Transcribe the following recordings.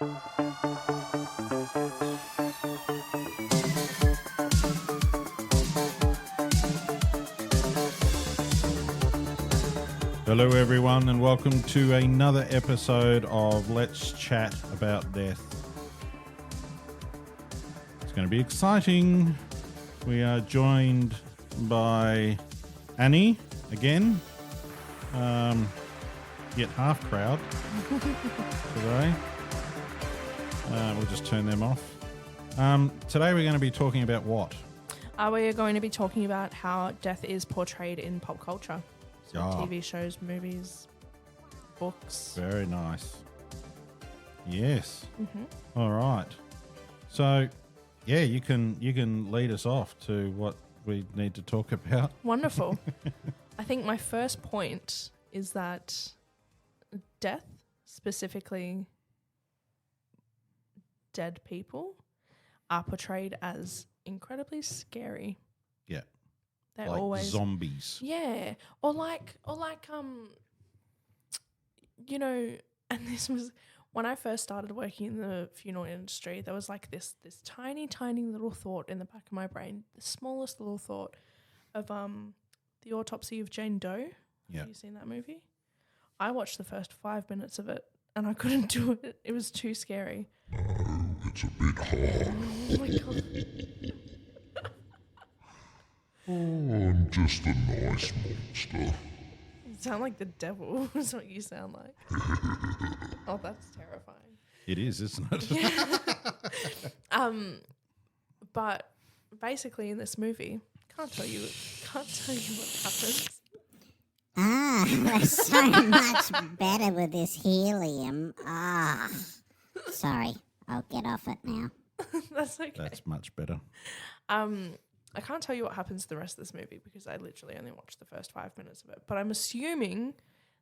Hello everyone and welcome to another episode of Let's Chat About Death. It's going to be exciting. We are joined by Annie again. Yet half crowd today. We'll just turn them off. Today we're going to be talking about what? We are going to be talking about how death is portrayed in pop culture. So TV shows, movies, books. Very nice. Yes. Mm-hmm. All right. So, yeah, you can lead us off to what we need to talk about. Wonderful. I think my first point is that death, specifically dead people, are portrayed as incredibly scary. Yeah. They're like always zombies. Yeah. Or like you know, and this was when I first started working in the funeral industry, there was like this tiny little thought in the back of my brain, the smallest little thought of the autopsy of Jane Doe. Yeah. Have you seen that movie? I watched the first 5 minutes of it and I couldn't do it. It was too scary. No, it's a bit hard. Oh my God. Oh, I'm just a nice monster. You sound like the devil is what you sound like. Oh, that's terrifying. It is, isn't it? Yeah. But basically in this movie, can't tell you what happens. That's so much better with this helium. Sorry, I'll get off it now. That's okay. That's much better. I can't tell you what happens to the rest of this movie because I literally only watched the first 5 minutes of it. But I'm assuming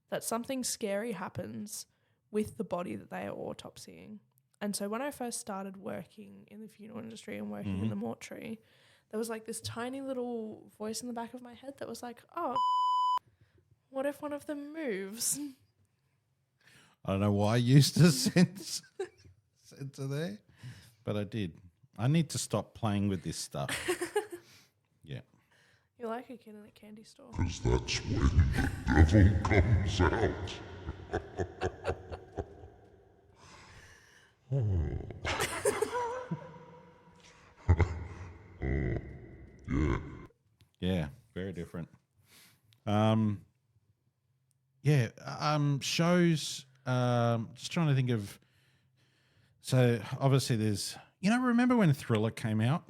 that something scary happens with the body that they are autopsying. And so when I first started working in the funeral industry and working in the mortuary, there was like this tiny little voice in the back of my head that was like, oh, what if one of them moves? I don't know why I used a sensor there, but I did. I need to stop playing with this stuff. Yeah. You're like a kid in a candy store. Because that's when the devil comes out. Yeah, very different. Shows, just trying to think of, so obviously there's, remember when Thriller came out?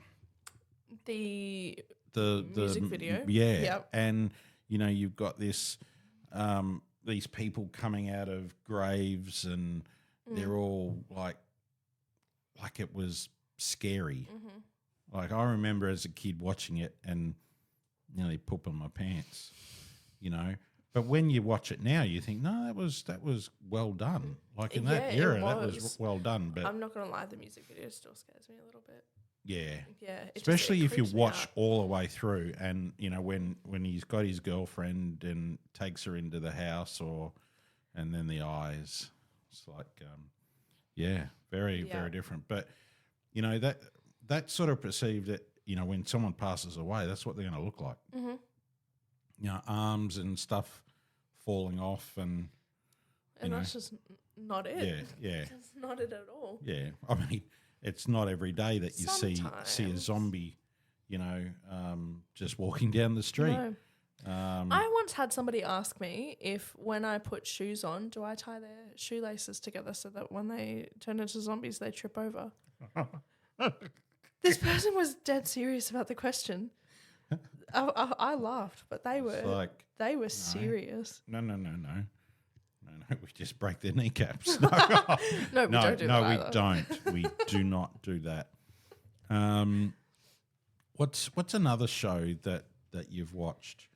The The music video. Yeah. Yep. And, you've got this, these people coming out of graves and they're all like it was scary. Mm-hmm. Like I remember as a kid watching it and nearly pooping my pants, But when you watch it now, you think, no, that was well done. Like in that era, that was well done. But I'm not going to lie, the music video still scares me a little bit. yeah. Yeah. Especially if you creeps me watch out. all the way through and, when he's got his girlfriend and takes her into the house and then the eyes. It's like, very, very different. But, that sort of perceived that, when someone passes away, that's what they're going to look like. Mm-hmm. Arms and stuff falling off and that's just not it. Yeah. That's not it at all. Yeah. I mean, it's not every day that you see a Sometimes. zombie, just walking down the street. No. I once had somebody ask me if when I put shoes on, do I tie their shoelaces together so that when they turn into zombies, they trip over? This person was dead serious about the question. I laughed, but they were serious. No. We just break their kneecaps. No, we don't do that we either. don't. We do not do that. What's another show that you've watched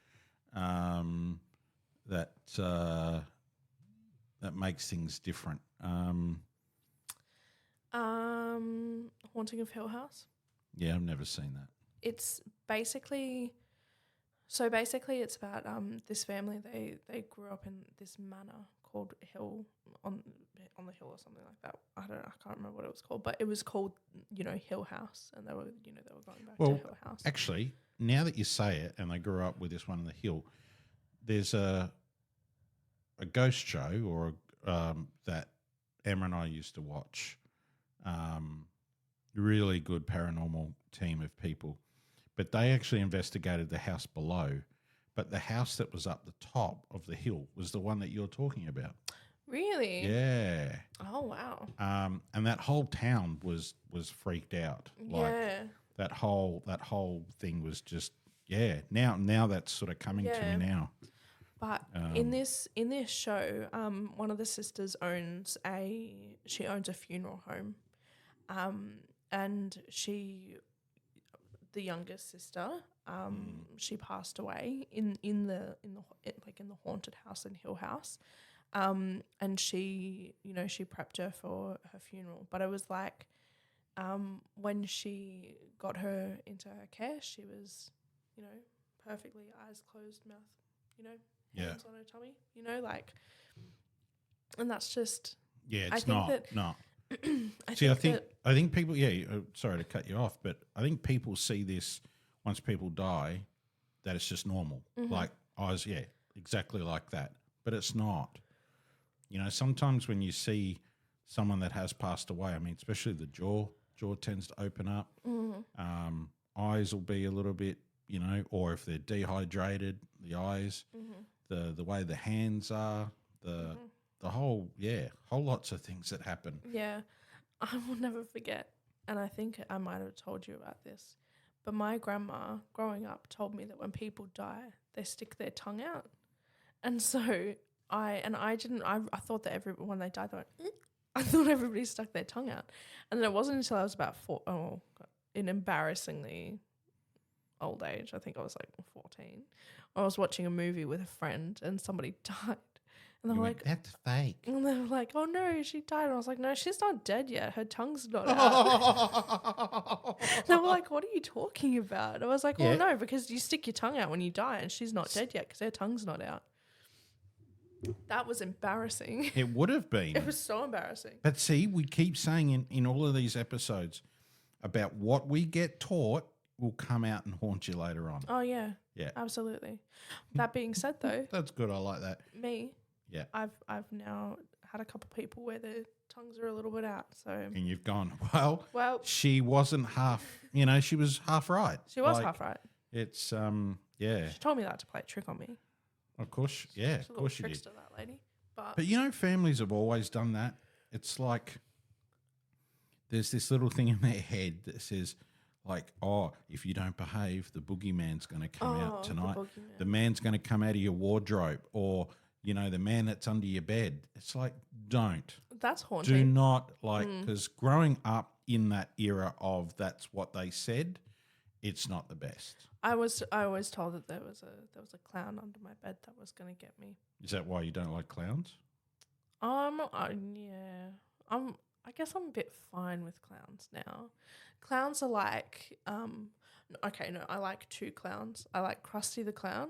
that makes things different? Haunting of Hill House. Yeah, I've never seen that. It's basically it's about this family. They grew up in this manor called Hill on the hill or something like that. I don't know. I can't remember what it was called, but it was called, Hill House, and they were going back to Hill House. Actually, now that you say it, and they grew up with this one on the hill, there's a ghost show or that Emma and I used to watch. Really good paranormal team of people, but they actually investigated the house below. But the house that was up the top of the hill was the one that you're talking about. Really? Yeah. Oh wow. And that whole town was freaked out. Yeah. That whole thing was just Now that's sort of coming to me now. But in this show, one of the sisters owns a funeral home, and the youngest sister, she passed away in the haunted house in Hill House, and she prepped her for her funeral. But it was like, when she got her into her care, she was, perfectly eyes closed, mouth, hands on her tummy, and that's just it's I think people. Sorry to cut you off, but I think people see this once people die, that it's just normal, like eyes, exactly like that. But it's not. Sometimes when you see someone that has passed away, I mean, especially the jaw tends to open up. Eyes will be a little bit, or if they're dehydrated, the eyes, the way the hands are, the whole lots of things that happen. Yeah, I will never forget, and I think I might have told you about this, but my grandma growing up told me that when people die, they stick their tongue out. And so I thought that when they died, they went, I thought everybody stuck their tongue out. And then it wasn't until I was about in embarrassingly old age, I think I was like 14, I was watching a movie with a friend and somebody died. And they were like, that's fake. And they were like, oh no, she died. And I was like, no, she's not dead yet. Her tongue's not out. They were like, what are you talking about? I was like, well, no, because you stick your tongue out when you die and she's not dead yet because her tongue's not out. That was embarrassing. It would have been. It was so embarrassing. But see, we keep saying in all of these episodes about what we get taught will come out and haunt you later on. Oh, yeah. Yeah. Absolutely. That being said, though. That's good. I like that. Yeah. I've now had a couple of people where their tongues are a little bit out. So. And you've gone, well, she wasn't half, she was half right. She was half right. It's, yeah. She told me that to play a trick on me. Of course, yeah, of course you did. Trickster, that lady. But families have always done that. It's like there's this little thing in their head that says, like, oh, if you don't behave, the boogeyman's going to come out tonight. The man's going to come out of your wardrobe, or the man that's under your bed. It's like, don't. That's haunting. Do not because growing up in that era of that's what they said, it's not the best. I was told that there was a clown under my bed that was going to get me. Is that why you don't like clowns? Yeah. I guess I'm a bit fine with clowns now. Clowns are like, I like two clowns. I like Krusty the Clown,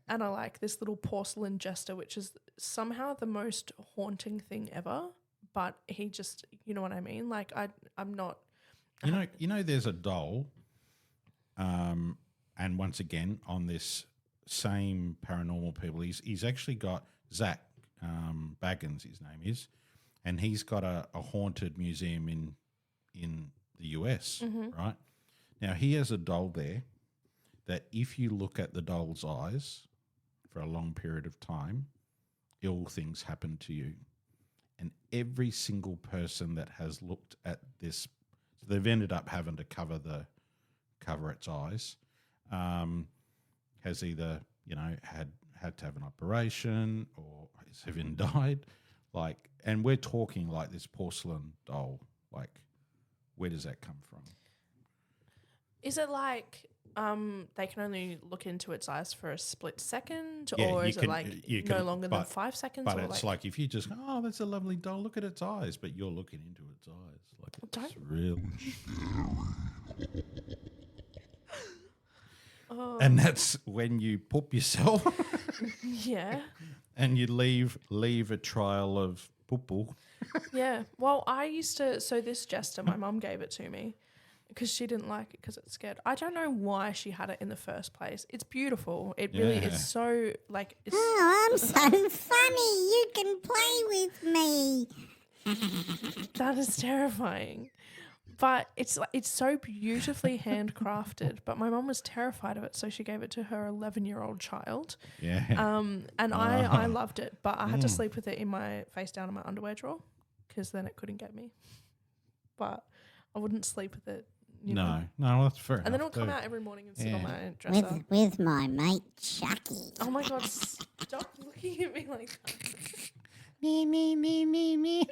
and I like this little porcelain jester, which is somehow the most haunting thing ever. But he just, you know what I mean? Like I'm not. There's a doll. And once again, on this same paranormal people, he's actually got Zach Baggins, his name is, and he's got a haunted museum in the US, right? Now, he has a doll there that if you look at the doll's eyes for a long period of time, ill things happen to you. And every single person that has looked at this, they've ended up having to cover its eyes, has either had to have an operation or has even died. And we're talking like this porcelain doll. Like, where does that come from? Is it like they can only look into its eyes for a split second, or is it like no longer than 5 seconds? But it's like if you just go, oh, that's a lovely doll, look at its eyes, but you're looking into its eyes. Like, it's really scary. And that's when you poop yourself. Yeah. And you leave a trail of poo. Yeah. Well, I used to. So this jester, my mum gave it to me because she didn't like it because it's scared. I don't know why she had it in the first place. It's beautiful. It really Yeah. is so like. It's, Oh, I'm so funny. You can play with me. that is terrifying. But it's so beautifully handcrafted. But my mum was terrified of it, so she gave it to her 11-year-old child. Yeah. And I loved it, but I had to sleep with it in my face down in my underwear drawer because then it couldn't get me. But I wouldn't sleep with it. You know. No, that's fair. And then enough it'll come too. out every morning and sit on my dresser. With my mate Chucky. Oh my God, stop looking at me like that. Me.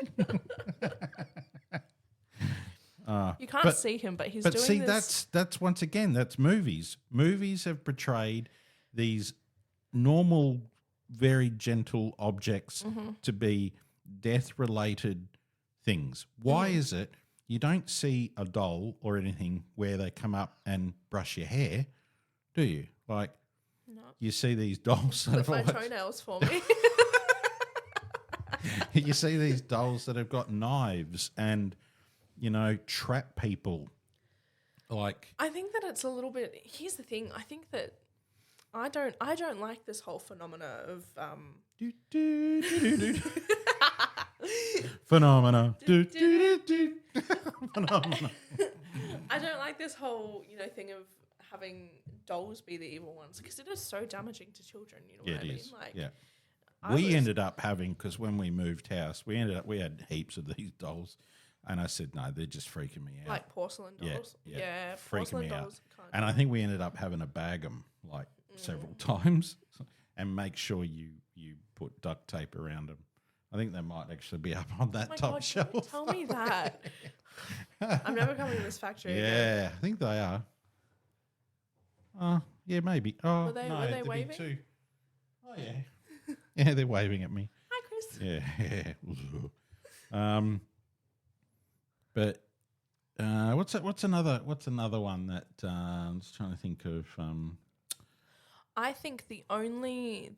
You can't see him, but he's But doing see, this. that's once again, that's movies. Movies have portrayed these normal, very gentle objects to be death-related things. Why is it you don't see a doll or anything where they come up and brush your hair, do you? Like, No. you see these dolls that Clip have my toenails for me. you see these dolls that have got knives and, trap people. Like, I think that it's a little bit. Here's the thing. I think that I don't like this whole phenomena of do, do, do, do, do. Phenomena. Do, do, do, do. Phenomena. I don't like this whole thing of having dolls be the evil ones because it is so damaging to children. You know Yeah, what I it mean? is. Like, Yeah. I We was- ended up having, because when we moved house, we had heaps of these dolls. And I said, no, they're just freaking me out. like porcelain Yeah, dolls. yeah. Freaking porcelain me out. dolls. Can't And I think we ended up having to bag them like several times and make sure you put duct tape around them. I think they might actually be up on that Oh my top God, shelf. don't tell me that. I'm never coming to this factory again. Yeah, I think they are. Yeah, maybe. Oh, Were they no, the waving? big two. Oh, yeah. Yeah, they're waving at me. Hi, Chris. Yeah. But what's another one that I'm just trying to think of. I think the only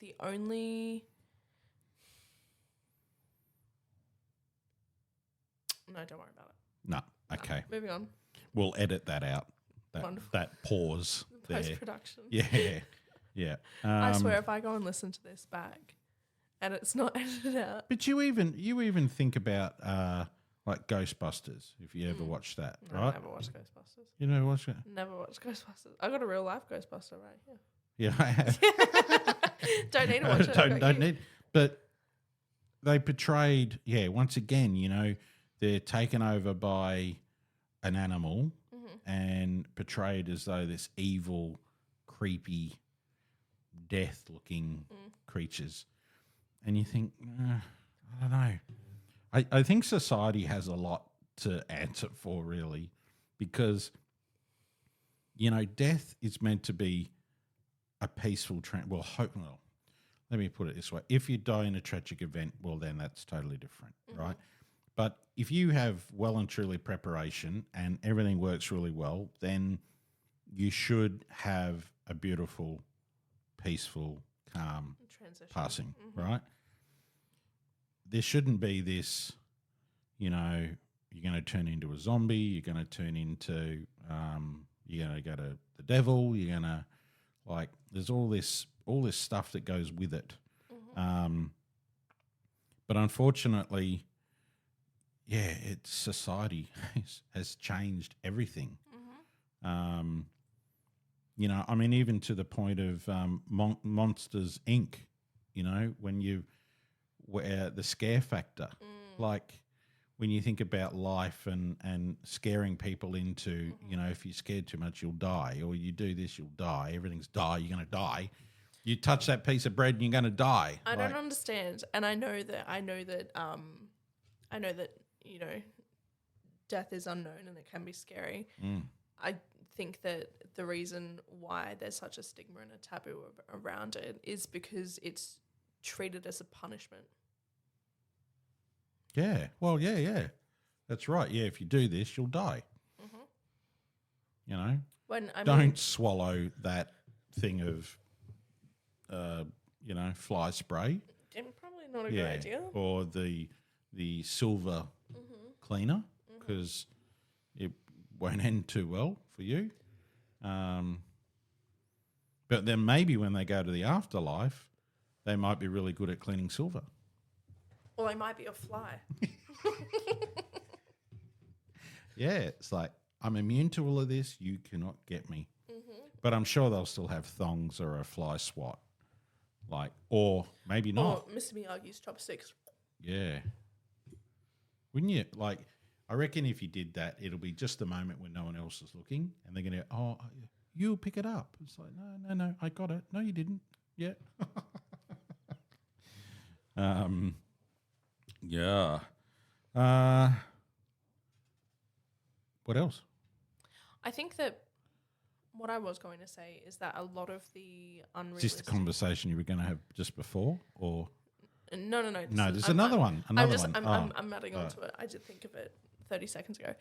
no, don't worry about it. No, okay. Moving on. We'll edit that out. Wonderful. That pause there. Post production. Yeah. I swear, if I go and listen to this back, and it's not edited out. But you even think about like Ghostbusters, if you ever watched that, No, right? I never watched Ghostbusters. You never watched it? Never watched Ghostbusters. I got a real life Ghostbuster right here. Yeah, I have. Don't need to watch it. don't need. But they portrayed, once again, they're taken over by an animal and portrayed as though this evil, creepy, death-looking creatures. And you think, I don't know. I think society has a lot to answer for, really, because, death is meant to be a peaceful let me put it this way. If you die in a tragic event, well, then that's totally different, right? But if you have well and truly preparation and everything works really well, then you should have a beautiful, peaceful, calm Transition. passing, right? There shouldn't be this, you're going to turn into a zombie, you're going to turn into, you're going to go to the devil, you're going to, there's all this stuff that goes with it. But unfortunately, it's society has changed everything. Even to the point of Monsters Inc., where the scare factor, like when you think about life and scaring people into, if you're scared too much, you'll die, or you do this, you'll die. Everything's die. You're going to die. You touch that piece of bread and you're going to die. I don't understand, and I know that death is unknown and it can be scary. I think that the reason why there's such a stigma and a taboo around it is because it's treated as a punishment. Yeah. Well, yeah. That's right. Yeah, if you do this, you'll die. Don't swallow that thing of, fly spray. Probably not a good idea. Or the the silver cleaner because it won't end too well for you. But then maybe when they go to the afterlife, they might be really good at cleaning silver. Or they might be a fly. Yeah, it's like, I'm immune to all of this. You cannot get me. But I'm sure they'll still have thongs or a fly swat. Like, or maybe not. Or Mr. Miyagi's chopsticks. Yeah. Wouldn't you? Like, I reckon if you did that, it'll be just a moment when no one else is looking and they're going to, oh, you pick it up. It's like, no, I got it. No, you didn't. Yeah. Yeah. What else? I think that what I was going to say is that a lot of the Is unrealistic... this the conversation you were going to have just before, or No. there's another one. I'm adding on to it. I did think of it 30 seconds ago.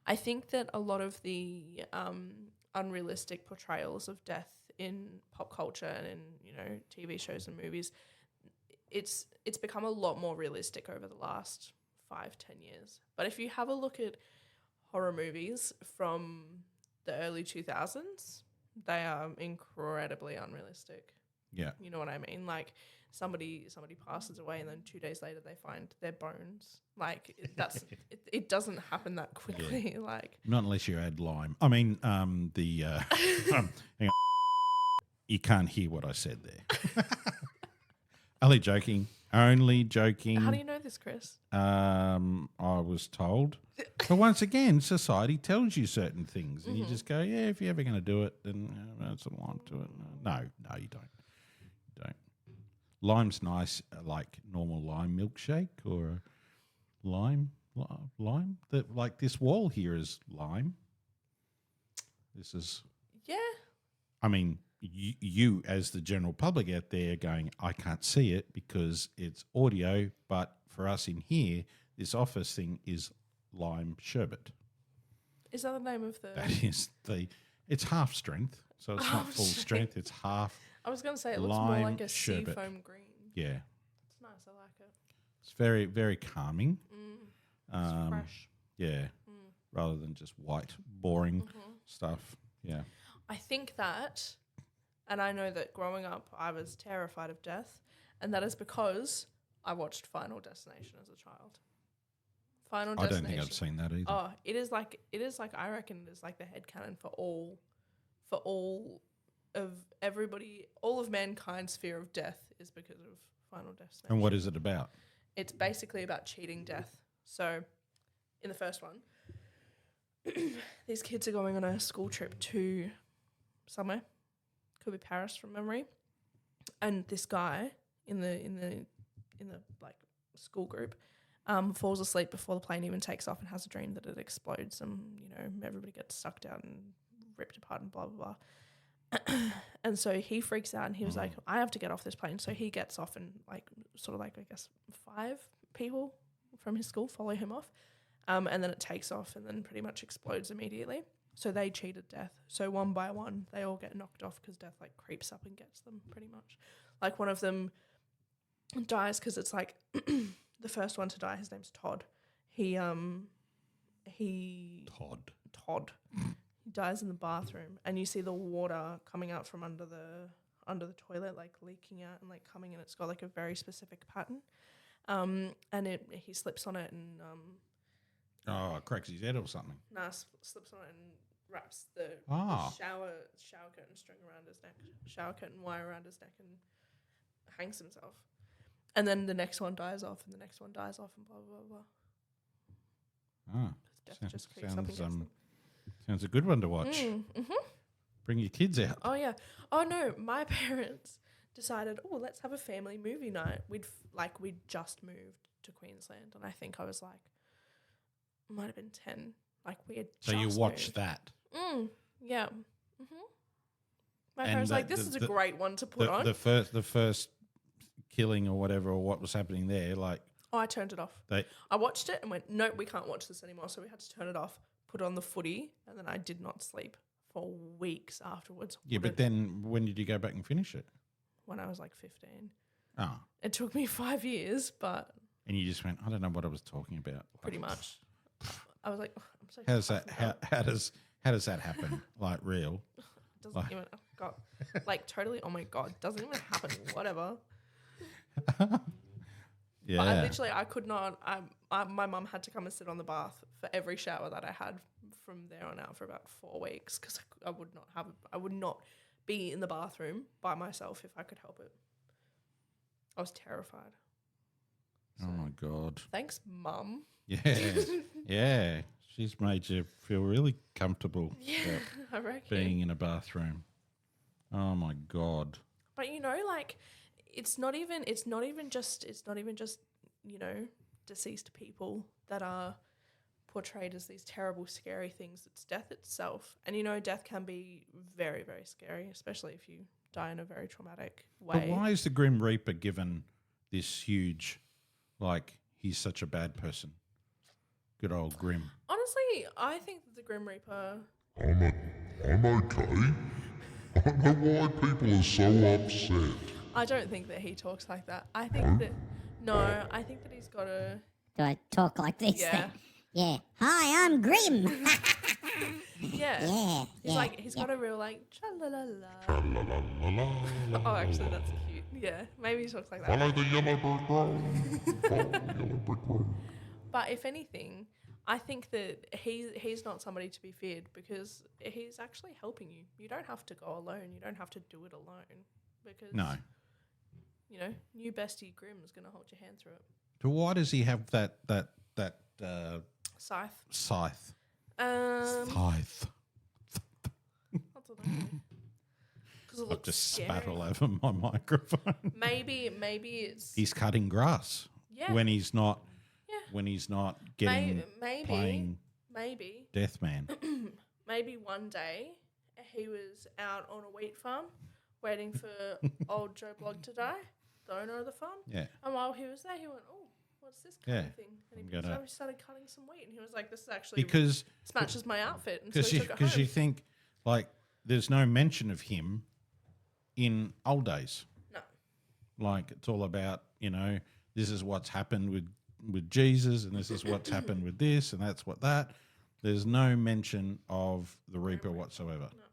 I think that a lot of the unrealistic portrayals of death in pop culture and in TV shows and movies, it's become a lot more realistic over the last 5-10 years. But if you have a look at horror movies from the early 2000s, they are incredibly unrealistic. Yeah. You know what I mean? Like somebody passes away and then 2 days later they find their bones. Like it doesn't happen that quickly. Yeah. Like not unless you add lime. I mean, hang on. You can't hear what I said there. Only joking. How do you know this, Chris? I was told. But once again, society tells you certain things and you just go, yeah, if you're ever going to do it, then add some lime to it. No, you don't. Lime's nice, like normal lime milkshake or a lime. Like this wall here is lime. This is... Yeah. I mean... You, as the general public out there going, I can't see it because it's audio, but for us in here, this office thing is lime sherbet. Is that the name of the... That is it's half strength, so it's not full strength, it's half. I was going to say it looks more like a seafoam green. Yeah. It's nice, I like it. It's very, very calming. It's fresh. Yeah, rather than just white, boring stuff. Yeah. I think that... And I know that growing up, I was terrified of death, and that is because I watched Final Destination as a child. Final Destination. I don't think I've seen that either. Oh, it is like I reckon it is like the headcanon for all of everybody, all of mankind's fear of death is because of Final Destination. And what is it about? It's basically about cheating death. So, in the first one, these kids are going on a school trip to somewhere. Could be Paris from memory, and this guy in the like school group falls asleep before the plane even takes off and has a dream that it explodes and everybody gets sucked out and ripped apart and blah blah blah. And so he freaks out and he was like, I have to get off this plane. So he gets off and like sort of like I guess 5 people from his school follow him off, and then it takes off and then pretty much explodes immediately. So they cheated death. So one by one, they all get knocked off because death like creeps up and gets them pretty much. Like one of them dies because it's like the first one to die. His name's Todd. He Todd. He dies in the bathroom, and you see the water coming out from under the toilet, like leaking out and like coming, and it's got like a very specific pattern. And he slips on it and cracks his head or something. Nah, slips on it and wraps the shower curtain string around his neck, shower curtain wire around his neck, and hangs himself. And then the next one dies off, and the next one dies off, and blah blah blah. Death just creeps up and gets them. Sounds a good one to watch. Bring your kids out. Oh yeah. Oh no, my parents decided, let's have a family movie night. We'd just moved to Queensland, and I think I was like, might have been 10. Like we had. So you watched that? Yeah. My parents were like, this is a great one to put on. The first killing or whatever, or what was happening there, like. Oh, I turned it off. I watched it and went, no, we can't watch this anymore. So we had to turn it off, put on the footy, and then I did not sleep for weeks afterwards. Yeah, but then when did you go back and finish it? When I was like 15. Oh. It took me 5 years, but And you just went, I don't know what I was talking about. Pretty much. I was like, oh, I'm so. How does that? How does that happen? Like real? Doesn't even. Oh God. Like totally. Oh my God. Doesn't even happen. Whatever. Yeah. But I could not. My mum had to come and sit on the bath for every shower that I had from there on out for about 4 weeks because I would not be in the bathroom by myself if I could help it. I was terrified. Oh my God. Thanks, Mum. Yeah. Yeah. She's made you feel really comfortable. Yeah, I reckon. Being in a bathroom. Oh my God. But like it's not even just deceased people that are portrayed as these terrible, scary things. It's death itself. And death can be very, very scary, especially if you die in a very traumatic way. But why is the Grim Reaper given this huge, like, he's such a bad person? Good old Grim. Honestly, I think that the Grim Reaper... I'm okay. I don't know why people are so upset. I don't think that he talks like that. I think that... No, I think that he's got a... Do I talk like this? Yeah. Then? Yeah. Hi, I'm Grim. Yeah. Yeah. He's got a real, like, cha-la-la-la. Tra-la-la-la-la. Oh, actually, that's cute. Yeah, maybe he talks like that. Follow the yellow brick road. Follow the yellow brick road. But if anything, I think that he's not somebody to be feared because he's actually helping you. You don't have to go alone. You don't have to do it alone because No. New bestie Grim is going to hold your hand through it. But why does he have that Scythe. scythe? Scythe. What's it because it I've looks just scary. spat all over my microphone. Maybe it's He's cutting grass. Yeah. When he's not. Yeah. When he's not getting playing maybe Deathman. maybe one day he was out on a wheat farm waiting for old Joe Blogg to die, the owner of the farm. Yeah. And while he was there, he went, "Oh, what's this kind of thing?" And he started cutting some wheat, and he was like, "This is actually this matches my outfit." And so he took it home. Because you think like there's no mention of him in old days. No. Like it's all about this is what's happened with Jesus, and this is what's happened with this, and that's what that. There's no mention of the Reaper whatsoever. No.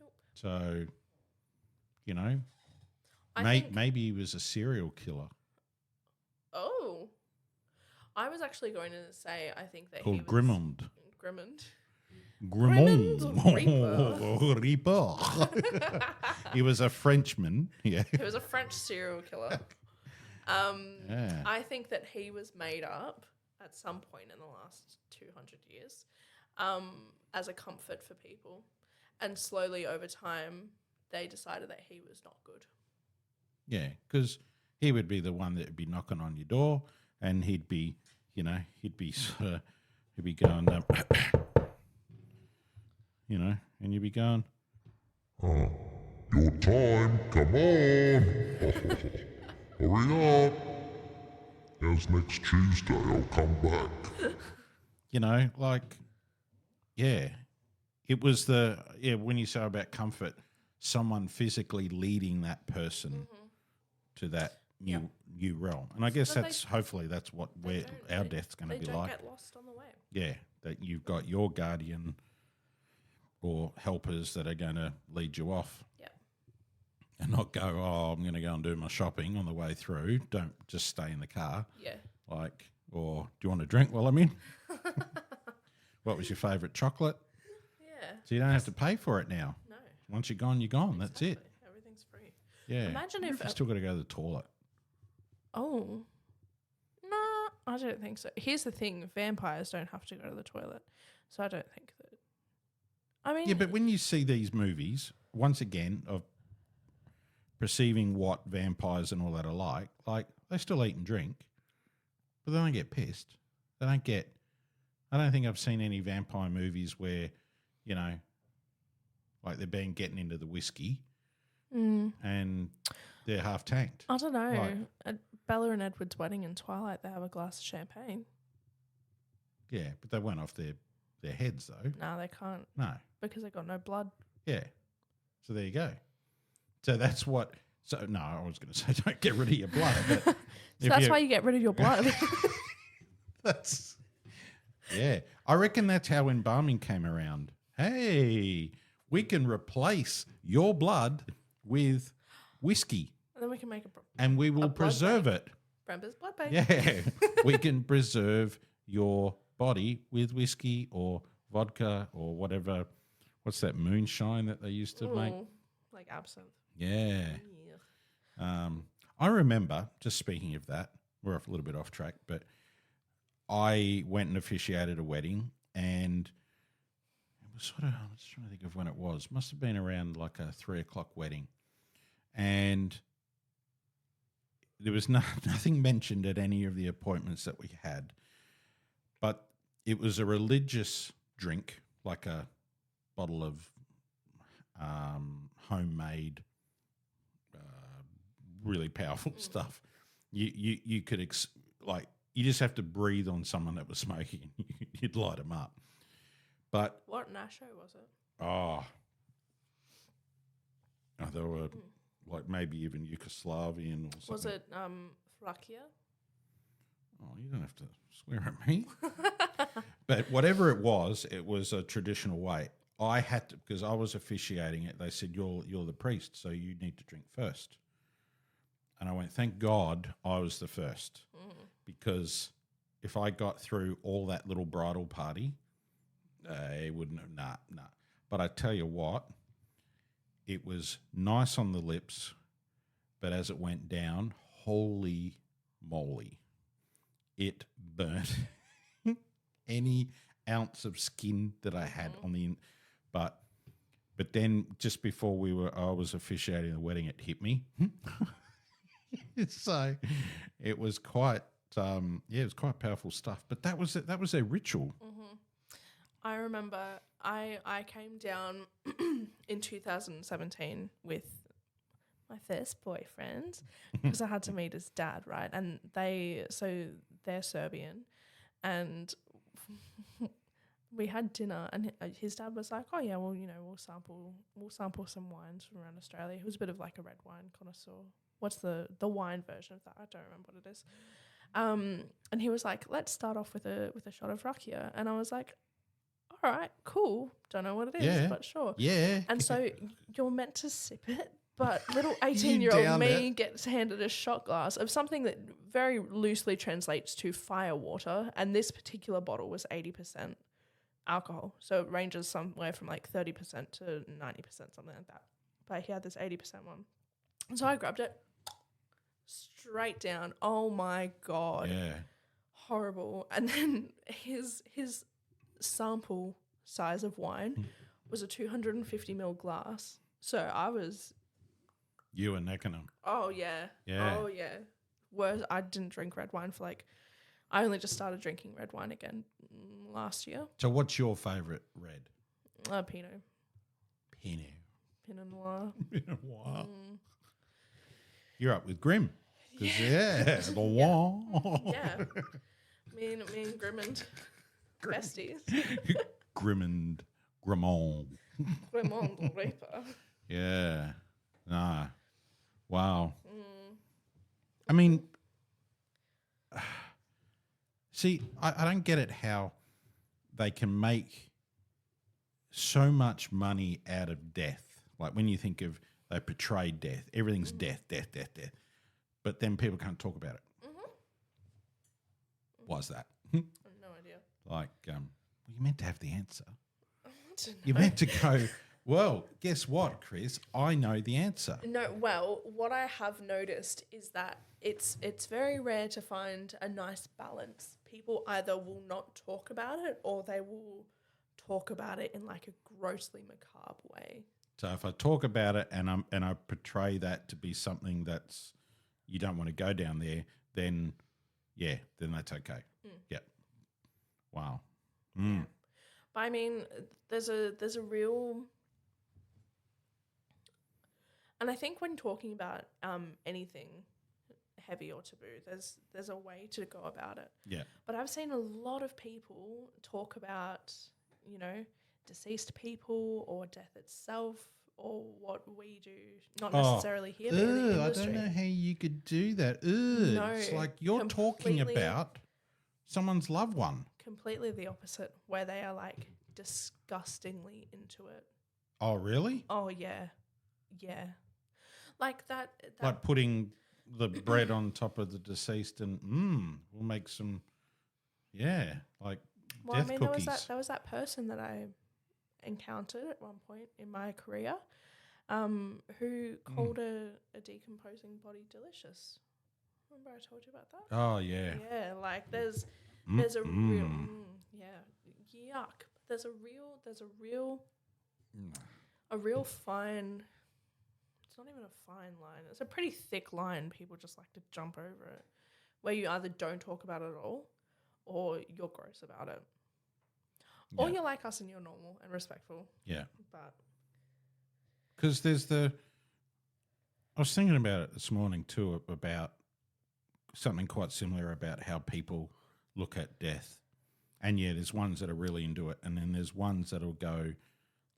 Nope. So, think- maybe he was a serial killer Oh, I was actually going to say I think that called he was Grimond. Grimond Reaper. He was a Frenchman. Yeah. He was a French serial killer. Yeah. I think that he was made up at some point in the last 200 years as a comfort for people. And slowly over time, they decided that he was not good. Yeah, because he would be the one that would be knocking on your door, and he'd be going, and you'd be going, Oh, your time, come on. Hurry up. How's next Tuesday? I'll come back. it was when you say about comfort, someone physically leading that person to that new realm. And I guess hopefully that's what our death's going to be like. They don't get lost on the way. Yeah, that you've got your guardian or helpers that are going to lead you off. Yeah. And not go, I'm going to go and do my shopping on the way through. Don't just stay in the car. Yeah. Or do you want a drink while I'm in? What was your favourite chocolate? Yeah. So you don't have to pay for it now. No. Once you're gone, you're gone. That's it. Everything's free. Yeah. Imagine if you still got to go to the toilet. Oh. No, I don't think so. Here's the thing. Vampires don't have to go to the toilet. So I don't think that. I mean. Yeah, but when you see these movies, once again, of perceiving what vampires and all that are like they still eat and drink, but they don't get pissed. I don't think I've seen any vampire movies where, like they're getting into the whiskey and they're half tanked. I don't know. Like, At Bella and Edward's wedding in Twilight, they have a glass of champagne. yeah, but they went off their heads though. No, they can't. No. Because they got no blood. Yeah. So there you go. So that's what. So no, I was going to say don't get rid of your blood. But So if that's why you get rid of your blood. that's yeah. I reckon that's how embalming came around. Hey, we can replace your blood with whiskey, And then we can make a and we will blood preserve bank. it. Bramba's blood bank. Yeah, we can preserve your body with whiskey or vodka or whatever. What's that moonshine that they used to make? Ooh, like absinthe. Yeah. Yeah. I remember, just speaking of that, we're a little bit off track, but I went and officiated a wedding, and it was sort of, I'm just trying to think of when it was. Must have been around like a 3:00 wedding. And there was nothing mentioned at any of the appointments that we had, but it was a religious drink, like a bottle of homemade, really powerful stuff. You could you just have to breathe on someone that was smoking, you'd light them up. But What nasho was it? They were like maybe even Yugoslavian or something. Was it Thrakia? Oh, you don't have to swear at me. But whatever it was a traditional way. I had to, because I was officiating it. They said, you're the priest, so you need to drink first. And I went, thank God I was the first, because if I got through all that little bridal party, they wouldn't have, nah. But I tell you what, it was nice on the lips, but as it went down, holy moly, it burnt any ounce of skin that I had on the but then just before I was officiating the wedding, it hit me. So it was quite it was quite powerful stuff. But that was a ritual. I remember I came down in 2017 with my first boyfriend because I had to meet his dad, right? And they're Serbian, and we had dinner, and his dad was like, "Oh yeah, well, we'll sample some wines from around Australia." He was a bit of like a red wine connoisseur. What's the wine version of that? I don't remember what it is. And he was like, "Let's start off with a shot of rakia," and I was like, "All right, cool. Don't know what it is, but sure." Yeah. And so you're meant to sip it, but little 18-year-old me gets handed a shot glass of something that very loosely translates to fire water, and this particular bottle was 80% alcohol. So it ranges somewhere from like 30% to 90%, something like that. But he had this 80% one. And so I grabbed it straight down. Oh my God. Yeah. Horrible. And then his sample size of wine was a 250 ml glass. So I was... You were necking them. Oh, yeah. Yeah. Oh, yeah. Worse, I didn't drink red wine for I only just started drinking red wine again last year. So what's your favourite red? Pinot. Pinot Noir. Pinot Noir. You're up with Grim. Yeah. The wine. Yeah. Me and Grim and besties. Grimmond. Grimond the Reaper. Yeah. Nah. Wow. I mean, see, I don't get it how they can make so much money out of death. Like when you think of they portray death, everything's death. But then people can't talk about it. Why's that? I have no idea. Like, well, you're meant to have the answer. don't know. You're meant to go, well, guess what, Chris? I know the answer. No, well, what I have noticed is that it's very rare to find a nice balance. People either will not talk about it or they will talk about it in like a grossly macabre way. So if I talk about it and I portray that to be something that's you don't want to go down there, then that's okay. Yep. Wow. Yeah. But I mean, there's a real, and I think when talking about anything heavy or taboo, there's a way to go about it. Yeah. But I've seen a lot of people talk about, deceased people or death itself what we do, not necessarily here, but in the I industry. don't know how you could do that. No, It's like you're talking completely- about someone's loved one. Completely the opposite, where they are like disgustingly into it. Oh, really? Oh yeah, like that. Like putting the bread on top of the deceased and we'll make some, like Well, death I mean, cookies. there was that person that I encountered at one point in my career, who called a decomposing body delicious. Remember I told you about that? Oh, yeah. Yeah, like there's a real yuck. There's a real fine. It's not even a fine line. It's a pretty thick line. People just like to jump over it, where you either don't talk about it at all, or you're gross about it, or you're like us and you're normal and respectful. Yeah. But because I was thinking about it this morning too, about something quite similar about how people look at death. And there's ones that are really into it, and then there's ones that'll go,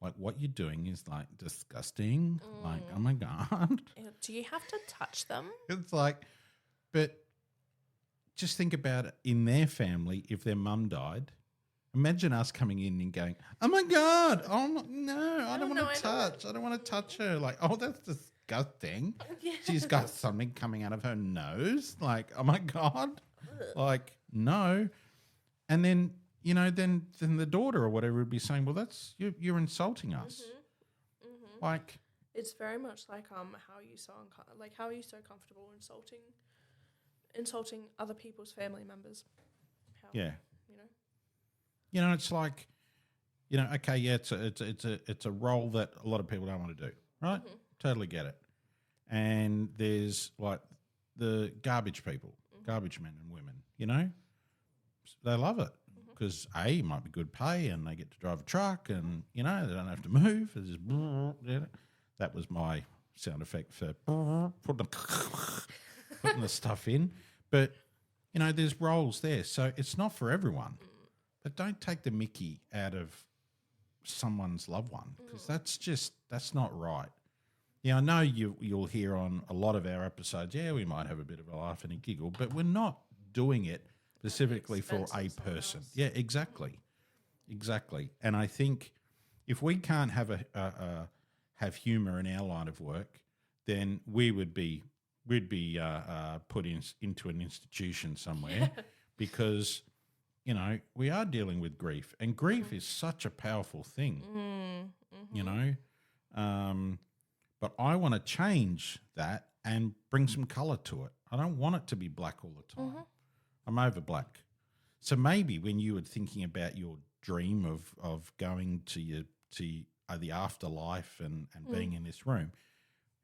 like, what you're doing is like disgusting. Like, oh my God. do you have to touch them? It's like, but just think about it in their family. If their mum died, imagine us coming in and going, oh my God, no, I don't want to touch. I don't want to touch her. Like, oh, that's disgusting. Yeah. She's got something coming out of her nose. Like, oh my God. Like, no. And then, then the daughter or whatever would be saying, well, you're insulting us. Like, it's very much like how are you so comfortable insulting other people's family members? yeah. It's like, okay, yeah, it's a role that a lot of people don't want to do, right? Totally get it. And there's like the garbage people, garbage men and women, they love it because it might be good pay and they get to drive a truck and, they don't have to move. It's just, that was my sound effect for putting the stuff in. But, there's roles there. So it's not for everyone. But don't take the mickey out of someone's loved one because that's not right. Yeah, I know you'll hear on a lot of our episodes, we might have a bit of a laugh and a giggle, but we're not doing it specifically for a person. Yeah, exactly. And I think if we can't have have humour in our line of work, then we'd be put into an institution somewhere because we are dealing with grief, and grief is such a powerful thing. But I want to change that and bring some colour to it. I don't want it to be black all the time. I'm over black. So maybe when you were thinking about your dream of going to the afterlife and being in this room,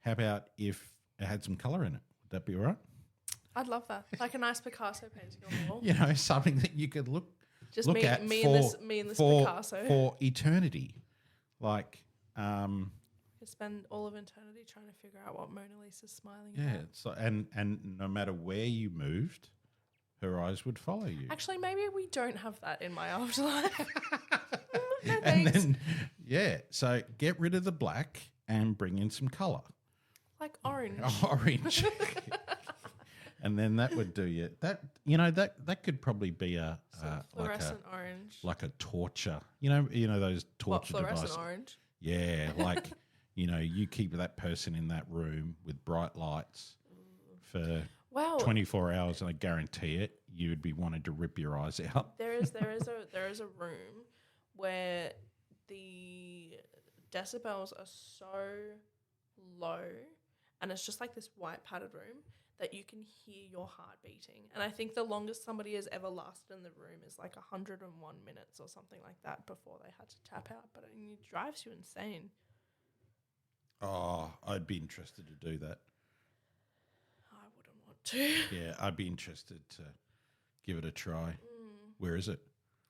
how about if it had some colour in it? Would that be all right? I'd love that. Like a nice Picasso painting on the wall. Something that you could look at me for, and this for, Picasso. for eternity. Like, could spend all of eternity trying to figure out what Mona Lisa's smiling at. So, and no matter where you moved, her eyes would follow you. Actually, maybe we don't have that in my afterlife. No, and thanks. then, so get rid of the black and bring in some colour. Like orange. Orange. And then that would do you. That could probably be a Fluorescent orange. like a torture. Those torture Fluorescent devices. orange? Yeah, like you keep that person in that room with bright lights for 24 hours, and I guarantee it, you would be wanting to rip your eyes out. There is a room where the decibels are so low, and it's just like this white padded room that you can hear your heart beating. And I think the longest somebody has ever lasted in the room is like 101 minutes or something like that before they had to tap out. But it drives you insane. Oh, I'd be interested to do that. I wouldn't want to. Yeah, I'd be interested to give it a try. Where is it?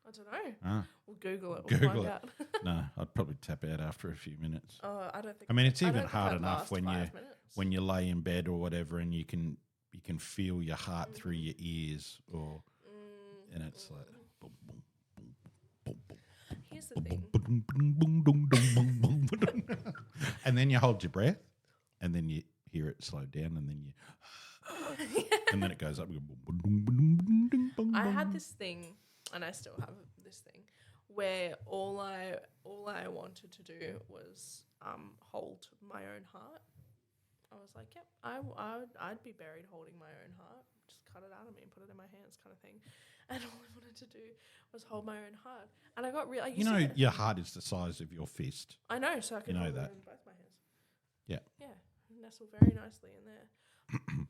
I don't know. Ah. We'll Google it. We'll Google find it. out. No, I'd probably tap out after a few minutes. I don't think. I mean, it's I even don't think hard I'd enough last when 5 you minutes. when you lay in bed or whatever, and you can feel your heart through your ears, and it's like. Boom, boom, boom, boom, boom, Here's the thing. And then you hold your breath, and then you hear it slow down, and then you, and then it goes up. I had this thing, and I still have this thing, where all I wanted to do was hold my own heart. I was like, yep, I'd be buried holding my own heart. Just cut it out of me and put it in my hands, kind of thing. And all I wanted to do was hold my own heart. And I got real. You know, your heart is the size of your fist. I know, so I can hold that. it in both my hands. Yeah. Yeah, nestle very nicely in there.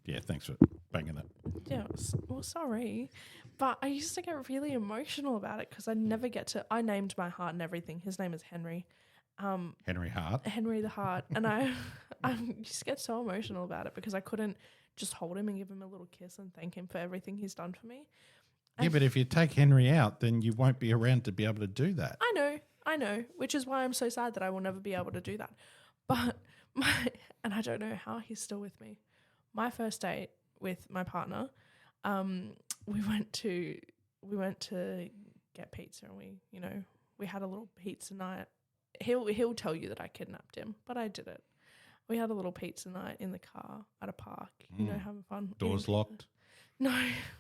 Yeah, thanks for banging that. Yeah, well, sorry. But I used to get really emotional about it because I never get to. I named my heart and everything. His name is Henry. Henry Hart. Henry the Heart. And I used to get so emotional about it because I couldn't just hold him and give him a little kiss and thank him for everything he's done for me. Yeah, but if you take Henry out, then you won't be around to be able to do that. I know, which is why I'm so sad that I will never be able to do that. But and I don't know how he's still with me. My first date with my partner, we went to get pizza, and we had a little pizza night. He'll tell you that I kidnapped him, but I did it. We had a little pizza night in the car at a park, having fun. Doors locked? No,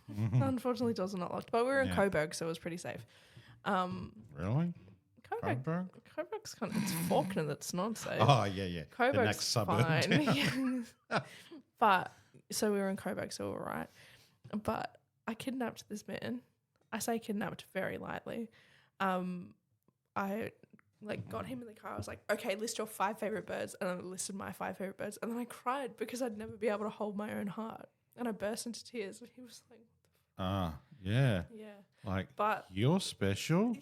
unfortunately, doors are not locked. But we were in Coburg, so it was pretty safe. Really? Coburg? Coburg's kind of, it's Faulkner that's not safe. Oh, yeah. Coburg's the next suburb. fine. But, so we were in Coburg, so we were right. But I kidnapped this man. I say kidnapped very lightly. I got him in the car. I was like, okay, list your 5 favorite birds. And I listed my 5 favorite birds. And then I cried because I'd never be able to hold my own heart. And I burst into tears. And he was like, yeah. Yeah. Like, but you're special.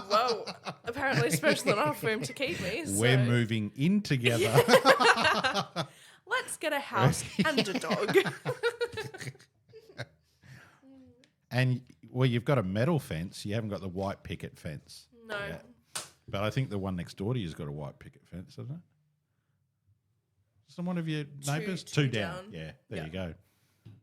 Well, apparently special enough for him to keep me. So. We're moving in together. Let's get a house and a dog. And, well, you've got a metal fence. You haven't got the white picket fence. No. Yeah. But I think the one next door to you's got a white picket fence, doesn't it? Isn't one of your neighbours? Two down. Yeah, there you go.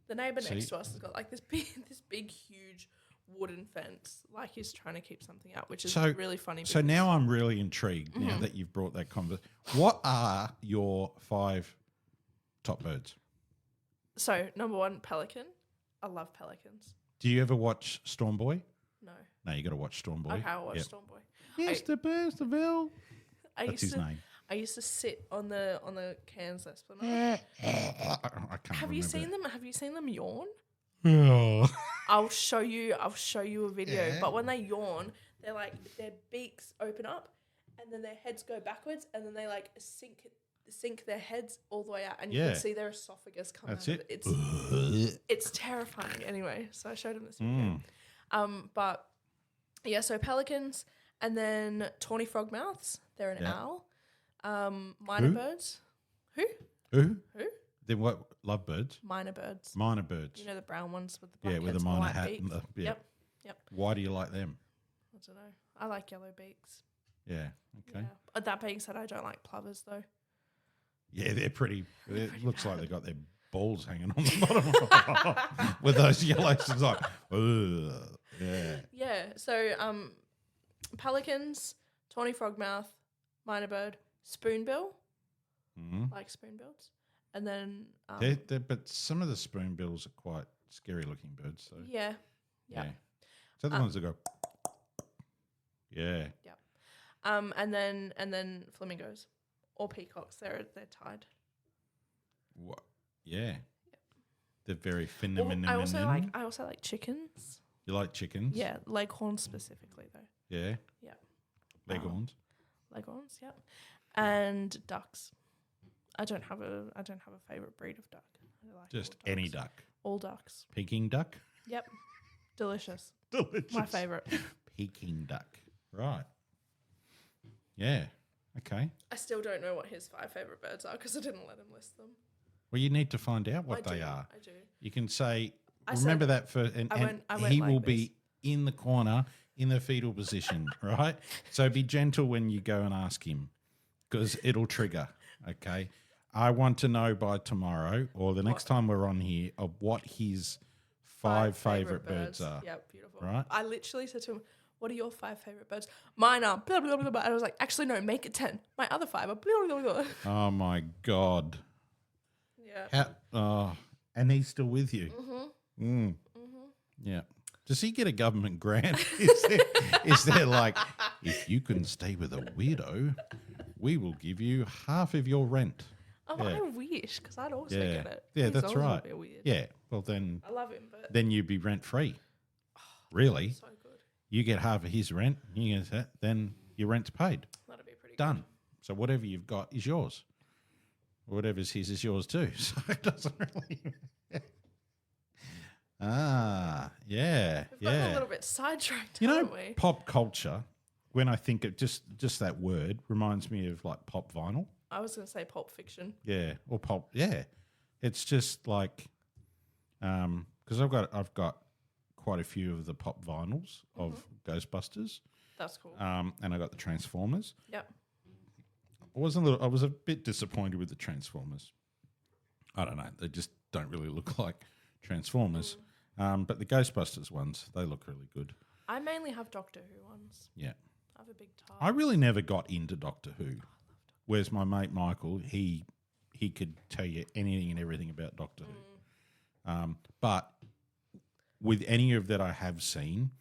The neighbour next to us has got like this big, huge wooden fence. Like he's trying to keep something out, which is really funny. So now I'm really intrigued now that you've brought that conversation. What are your 5 top birds? So, number 1, pelican. I love pelicans. Do you ever watch Storm Boy? No. No, you got to watch Storm Boy. Okay, I'll watch Storm Boy. Mr. Percival. That's his name. I used to sit on the Cairns Esplanade. I can't Have you seen them? Have you seen them yawn? No. I'll show you a video. Yeah. But when they yawn, they're like their beaks open up, and then their heads go backwards, and then they like sink their heads all the way out, and you can see their esophagus come out. That's it. It's terrifying. Anyway, so I showed him this video. But yeah, so pelicans, and then tawny frogmouths. They're an owl. Minor birds. Who? Then what? Lovebirds? Minor birds. Minor birds. You know the brown ones with the black with heads the and minor white hat. beaks? And Yep. Why do you like them? I don't know. I like yellow beaks. Yeah. Okay. Yeah. But that being said, I don't like plovers though. Yeah, they're pretty. It looks like they got their balls hanging on the bottom with those yellows. It's like, ugh. Yeah. Yeah. So, pelicans, tawny frogmouth, minor bird, spoonbill, like spoonbills, and then but some of the spoonbills are quite scary looking birds. So yeah. So the ones that go, yeah. And then flamingos or peacocks. They're tied. What? Yeah. They're very feminine. I also like chickens. You like chickens? Yeah, leghorns specifically though. Yeah. Yeah. Leghorns. Leghorns, yep. And ducks. I don't have a favorite breed of duck. I like just any duck. All ducks. Peking duck. Yep. Delicious. Delicious. My favorite. Peking duck. Right. Yeah. Okay. I still don't know what his 5 favorite birds are because I didn't let him list them. Well, you need to find out what they are. I do. You can say, remember that first, and he will be in the corner in the fetal position, right? So be gentle when you go and ask him because it'll trigger, okay? I want to know by tomorrow or the next time we're on here of what his 5 favorite birds are. Yep, beautiful. Right? I literally said to him, what are your 5 favorite birds? Mine are blah, blah, blah, blah. And I was like, actually, no, make it 10. My other 5 are blah, blah, blah. Oh my God. Yeah. And he's still with you. Mm-hmm. Yeah. Does he get a government grant? Is there like, if you can stay with a weirdo, we will give you half of your rent? Oh, I wish, because I'd also Yeah. get it. Yeah, He's that's also right. a bit weird. Yeah. Well, then I love him, but then you'd be rent free. Really? so good. You get half of his rent, you get that, then your rent's paid. That'd be pretty Done. So whatever you've got is yours. Whatever's his is yours too. So it doesn't really. Yeah. We've gotten a little bit sidetracked, You know, haven't we? pop culture. When I think of just that word, reminds me of like pop vinyl. I was going to say Pulp Fiction. Yeah, or pop. Yeah, it's just like, because I've got quite a few of the pop vinyls of Ghostbusters. That's cool. And I got the Transformers. Yep. I was a bit disappointed with the Transformers. I don't know. They just don't really look like Transformers. But the Ghostbusters ones, they look really good. I mainly have Doctor Who ones. Yeah. I have a big tub. I really never got into Doctor Who. Whereas my mate Michael, he could tell you anything and everything about Doctor Who. But with any of that I have seen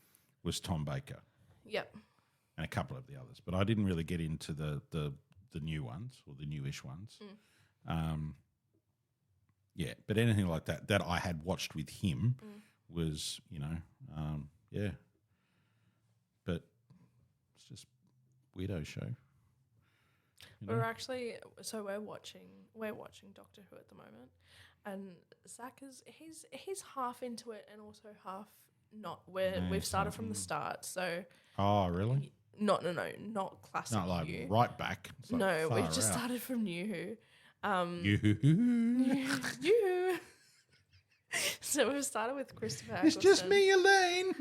was Tom Baker. Yep. And a couple of the others. But I didn't really get into the new ones or the newish ones. Yeah, but anything like that I had watched with him was, yeah. But it's just weirdo show. You know? We're watching Doctor Who at the moment, and Zach he's half into it and also half not. We've started from the start, so. Oh, really? Not classic. Not like New. right back. It's like No, far we've just out. started from New Who. You. So we've started with Christopher It's just Eccleston. me, Elaine.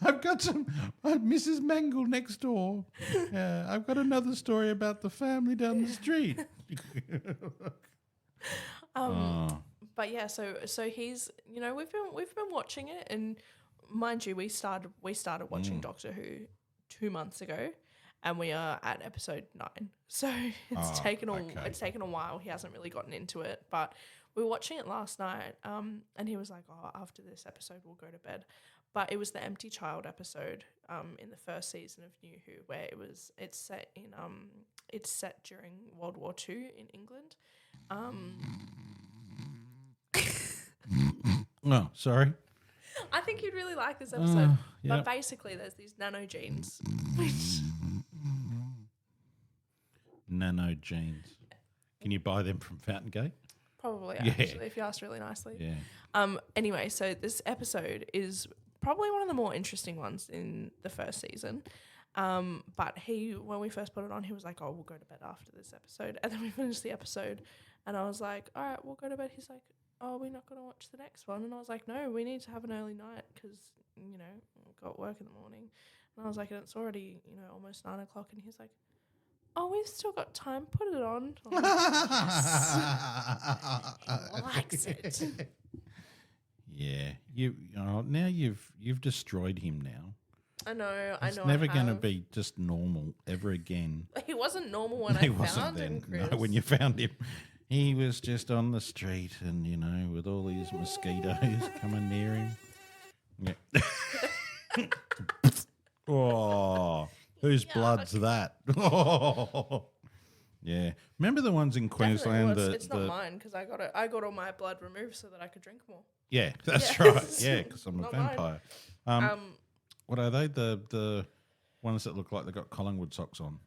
I've got some Mrs. Mangle next door. I've got another story about the family down the street. But yeah, so he's we've been watching it, and mind you, we started watching Doctor Who 2 months ago, and we are at episode 9. So it's taken a while. He hasn't really gotten into it, but we were watching it last night, and he was like, "Oh, after this episode, we'll go to bed." But it was the Empty Child episode in the first season of New Who, where it's set during World War II in England. Oh, sorry. I think you'd really like this episode. Yep. But basically, there's these nanogenes, which Nanogenes. Can you buy them from Fountain Gate? probably Yeah. actually, if you asked really nicely. Yeah. Anyway, so this episode is probably one of the more interesting ones in the first season. But when we first put it on, he was like, "Oh, we'll go to bed after this episode." And then we finished the episode, and I was like, "All right, we'll go to bed." He's like, "Oh, we're not going to watch the next one." And I was like, "No, we need to have an early night because, we've got work in the morning." And I was like, "And it's already, almost 9 o'clock." And he's like, "Oh, we've still got time. Put it on." I'm like, yes. He likes it. Yeah. Now you've destroyed him now. I know. It's never going to be just normal ever again. He wasn't normal when He I wasn't found him, then. Chris. No, when you found him, he was just on the street and, with all these mosquitoes coming near him. Yeah. Oh, whose blood's that? Oh. Yeah. Remember the ones in Queensland? Well, it's not mine because I got all my blood removed so that I could drink more. Yeah, that's Yeah. right. Yeah, because I'm a Not mine. vampire. What are they? The ones that look like they got Collingwood socks on.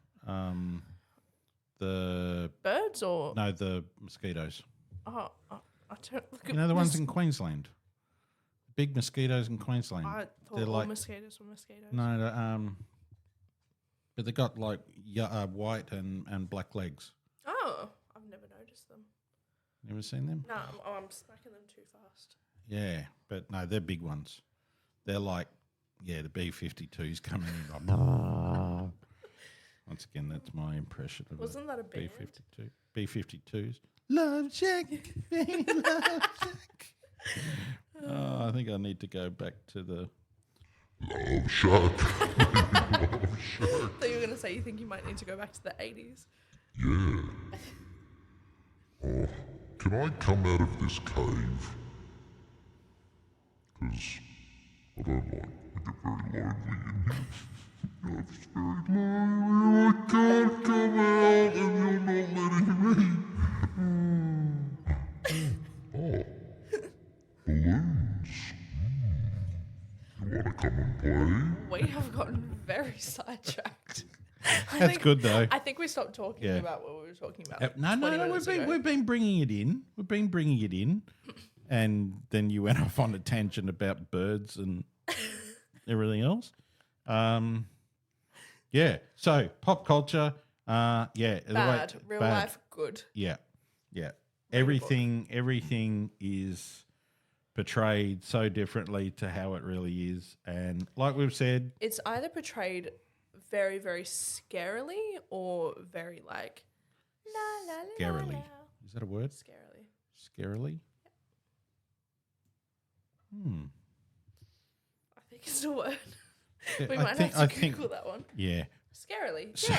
The Birds or the mosquitoes. I don't look at The ones in Queensland. Big mosquitoes in Queensland. I thought They're all like mosquitoes were mosquitoes. no, but they got like white and black legs. Oh, I've never noticed them. Never seen them? No, I'm smacking them too fast. Yeah, but no, they're big ones. They're like, the B-52s coming in. Like, once again, that's my impression of Wasn't that a band? B-52. B-52s. Love Shack, baby, Love Shack. I think I need to go back to the Love Shack. Love Shack. So you were going to say you think you might need to go back to the 80s. Yeah. Oh, can I come out of this cave? Because I don't like, I get very lonely in here. It's very lonely. I can't come out and you're not letting me. Oh, balloons. You want to come and play? We have gotten very sidetracked. That's good though. I think we stopped talking about what we were talking about. No, 20 minutes ago. we've been bringing it in. We've been bringing it in, and then you went off on a tangent about birds and everything else. Yeah. So pop culture. Yeah. Bad. Real life, good. Yeah. Yeah. Everything is portrayed so differently to how it really is, and like we've said, It's either portrayed very, very scarily or very like la la la. scarily. Is that a word? Scarily. Scarily? I think it's a word. Yeah, We might have to Google that one. Yeah. Scarily. Yeah.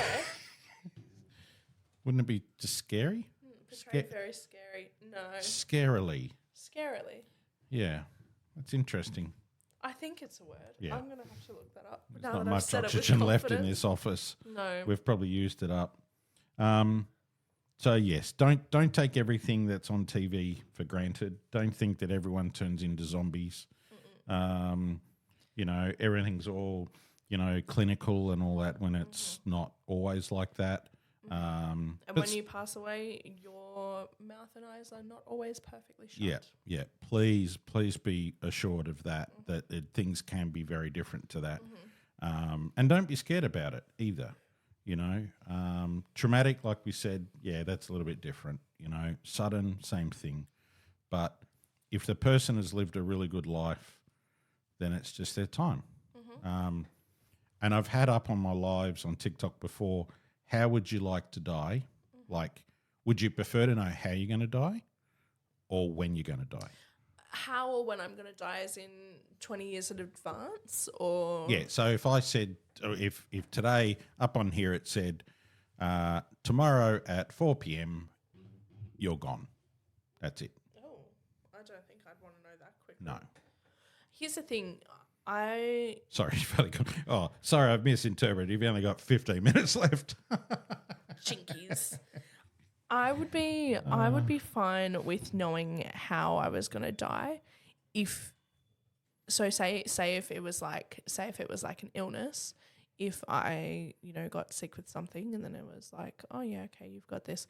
Wouldn't it be just scary? Portrayed very scary. No. Scarily. Scarily. Yeah. That's interesting. I think it's a word. Yeah. I'm going to have to look that up. There's Now not that I've much said it with oxygen left in confidence. this office. No. We've probably used it up. So yes, don't take everything that's on TV for granted. Don't think that everyone turns into zombies. Everything's all, clinical and all that when it's not always like that. And when you pass away, your mouth and eyes are not always perfectly shut. Yeah. Please be assured of that, that things can be very different to that. And don't be scared about it either. Traumatic, like we said, that's a little bit different. Sudden, same thing. But if the person has lived a really good life, then it's just their time. And I've had up on my lives on TikTok before, how would you like to die? Like, would you prefer to know how you're going to die or when you're going to die? How or when I'm going to die is in 20 years in advance or... Yeah, so if I said, if today up on here it said, tomorrow at 4 p.m, you're gone. That's it. Oh, I don't think I'd want to know that quickly. No. Here's the thing. Sorry, you've only got, sorry, I've misinterpreted. You've only got 15 minutes left. Chinkies. I would be fine with knowing how I was going to die if say if it was like an illness, if I, got sick with something and then it was like, oh yeah, okay, you've got this.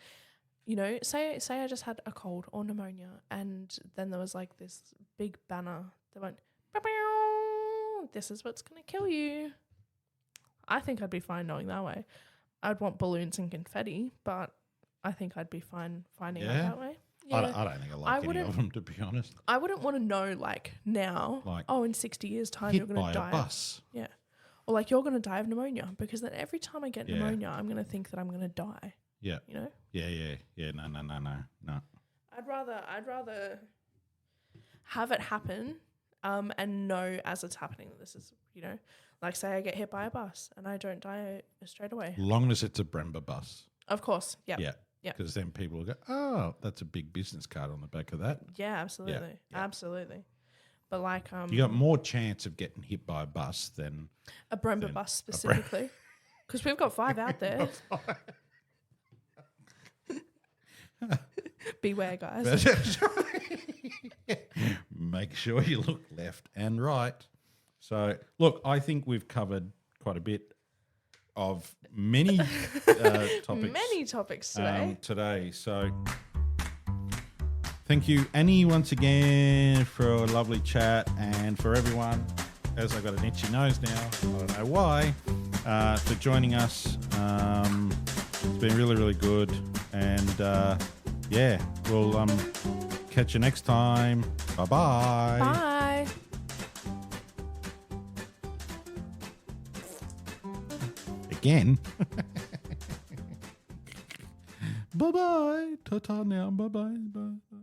Say I just had a cold or pneumonia and then there was like this big banner that went, this is what's going to kill you. I think I'd be fine knowing that way. I'd want balloons and confetti, but I think I'd be fine finding out that way. Yeah. I don't think I like any of them, to be honest. I wouldn't want to know now, in 60 years' time you're going to die. Hit by a bus. Yeah. Or like you're going to die of pneumonia because then every time I get pneumonia, I'm going to think that I'm going to die. Yeah. Yeah. No. I'd rather have it happen and know as it's happening that this is, like say I get hit by a bus and I don't die straight away. Long as it's a Brembo bus. Of course. Yeah. Yeah. Because then people will go, oh, that's a big business card on the back of that. Yeah, absolutely. Yeah. Absolutely. But like you got more chance of getting hit by a bus than a Brembo bus specifically. Because we've got 5 out there. Beware, guys. Make sure you look left and right. So, look, I think we've covered quite a bit of many topics. Many topics today. So, thank you, Annie, once again for a lovely chat, and for everyone, as I got an itchy nose now, I don't know why, for joining us. It's been really, really good, and we'll catch you next time. Bye-bye. Bye. Again. Bye-bye. Ta-ta now. Bye-bye. Bye.